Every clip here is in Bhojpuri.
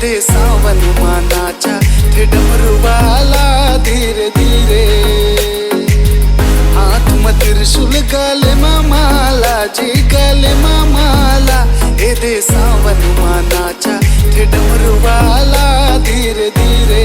दे सावन मानाचा थे डमरू वाला धीरे धीरे हाथ में त्रिशूल गले मामाला जी गले मामाला ए दे सावन मानाचा थे डमरू वाला धीरे धीरे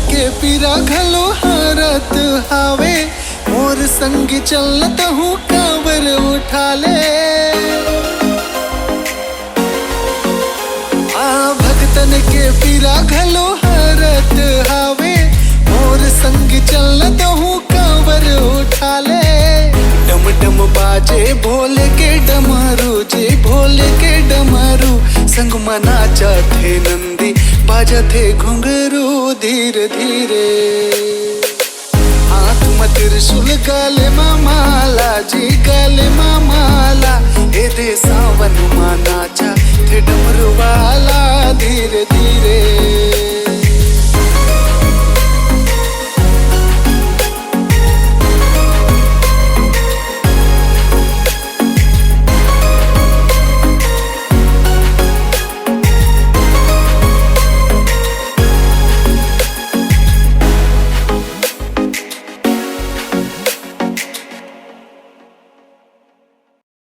के पीरा घलो हरत हावे मोर संगी चलत हूँ कांवर उठा ले भगतन के पीरा घलो हरत हावे मोर संगी चलत हूँ कांवर उठा ले डम डम बाजे भोले के डमरू जी भोले के डमरू संग मना थे नंदी बाजा थे घुंघरू धीरे धीरे हाथ में त्रिशूल गले मामाला जी गले